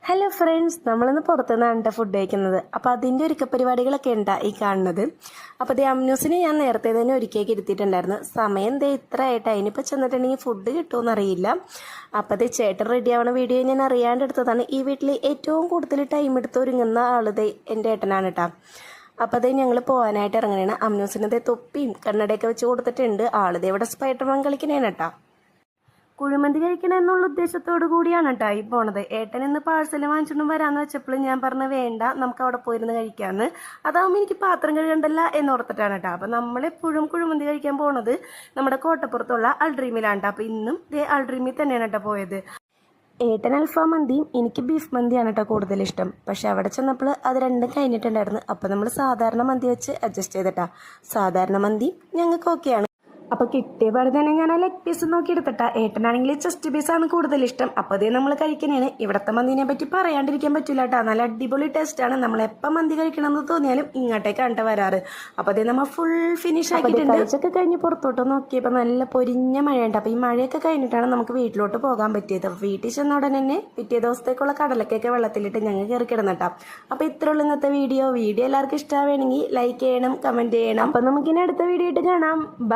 Hello friends, നമ്മളിന്ന് പുറത്തുനിന്നാണ് food കഴിക്കുന്നത്. അപ്പോൾ അതിൻ്റെ ഒരുക്കപ്പരിപാടികളൊക്കെ ഉണ്ടാ ഈ കാണുന്നത്. അപ്പോൾ ദേ അമ്നൂസിന് ഞാൻ നേരത്തെ തന്നെ ഒരുക്കിയൊക്കെ ഇരുത്തിയിട്ടുണ്ടായിരുന്നു. സമയം ദേ ഇത്ര ആയിട്ട് അതിനിപ്പോൾ ചെന്നിട്ടുണ്ടെങ്കിൽ ഫുഡ് കിട്ടുമെന്ന് അറിയില്ല. അപ്പോൾ ദേ ചേട്ടൻ റെഡി ആവണ വീഡിയോ ഞാൻ അറിയാണ്ട് എടുത്തതാണ്. ഈ വീട്ടിൽ ഏറ്റവും കൂടുതൽ ടൈം എടുത്ത് ഒരുങ്ങുന്ന ആളുടെ എൻ്റെ ഏട്ടനാണ് കേട്ടോ. അപ്പോൾ അതേ ഞങ്ങൾ പോകാനായിട്ട് ഇറങ്ങണേണ്. അമ്നൂസിനതേ തൊപ്പിയും കണ്ണടയൊക്കെ വെച്ച് കൊടുത്തിട്ടുണ്ട്. ആളുടെ ഇവിടെ സ്പൈഡർമാൻ കളിക്കണേണ് കേട്ടോ. കുഴിമന്തി കഴിക്കണം എന്നുള്ള ഉദ്ദേശത്തോടു കൂടിയാണ് കേട്ടോ ഈ പോണത്. ഏട്ടൻ ഇന്ന് പാഴ്സൽ വാങ്ങിച്ചുകൊണ്ടും വരാമെന്ന് വെച്ചപ്പോൾ ഞാൻ പറഞ്ഞ വേണ്ട, നമുക്ക് അവിടെ പോയിരുന്ന് കഴിക്കാമെന്ന്. അതാവുമ്പോൾ എനിക്ക് പാത്രം കഴുകണ്ടല്ല എന്നോർത്തിട്ടാണ് കേട്ടോ. അപ്പോൾ നമ്മളെപ്പോഴും കുഴിമന്തി കഴിക്കാൻ പോണത് നമ്മുടെ കോട്ടപ്പുറത്തുള്ള അൾഡ്രീമിലാണ് കേട്ടോ. അപ്പോൾ ഇന്നും ഇതേ അൾഡ്രീമിൽ തന്നെയാണ് കേട്ടോ പോയത്. ഏട്ടൻ അൽഫാം മന്തിയും എനിക്ക് ബീഫ് മന്തിയാണ് കേട്ടോ കൂടുതൽ ഇഷ്ടം. പക്ഷെ അവിടെ ചെന്നപ്പോൾ അത് രണ്ടും കഴിഞ്ഞിട്ടുണ്ടായിരുന്നു. അപ്പോൾ നമ്മൾ സാധാരണ മന്തി വെച്ച് അഡ്ജസ്റ്റ് ചെയ്തിട്ടാ. സാധാരണ മന്തി ഞങ്ങൾക്ക് ഓക്കെയാണ്. അപ്പോൾ കിട്ടിയ പാട് തന്നെ ഞാൻ ആ ലെഗ് പീസ് നോക്കി എടുത്തിട്ടാ. ഏട്ടനാണെങ്കിൽ ചെസ്റ്റ് പീസാണ് കൂടുതൽ ഇഷ്ടം. അപ്പോൾ അതേ നമ്മൾ കഴിക്കണേണ്. ഇവിടുത്തെ മന്തിനെ പറ്റി പറയാണ്ടിരിക്കാൻ പറ്റില്ല കേട്ടോ. നല്ല അടിപൊളി ടേസ്റ്റാണ്. നമ്മൾ എപ്പോൾ മന്തി കഴിക്കണമെന്ന് തോന്നിയാലും ഇങ്ങോട്ടേക്കാണ് വരാറ്. അപ്പോൾ അതേ നമ്മൾ ഫുൾ ഫിനിഷ് ആക്കിയിട്ടുണ്ട്. കഴിച്ചൊക്കെ കഴിഞ്ഞ് പുറത്തോട്ട് നോക്കിയപ്പോൾ നല്ല പൊരിഞ്ഞ മഴയുണ്ട്. അപ്പോൾ ഈ മഴയൊക്കെ കഴിഞ്ഞിട്ടാണ് നമുക്ക് വീട്ടിലോട്ട് പോകാൻ പറ്റിയത്. അപ്പോൾ വീട്ടിൽ ചെന്ന ഉടനെ തന്നെ പിറ്റേ ദിവസത്തേക്കുള്ള കടലക്കൊക്കെ വെള്ളത്തിലിട്ട് ഞങ്ങൾ കയറി കിടന്നിട്ടാ. അപ്പോൾ ഇത്രയുള്ള ഇന്നത്തെ വീഡിയോ എല്ലാവർക്കും ഇഷ്ടമാവുകയാണെങ്കിൽ ലൈക്ക് ചെയ്യണം, കമൻറ്റ് ചെയ്യണം. അപ്പോൾ നമുക്കിനി അടുത്ത വീഡിയോ ആയിട്ട് കാണാം. ബൈ.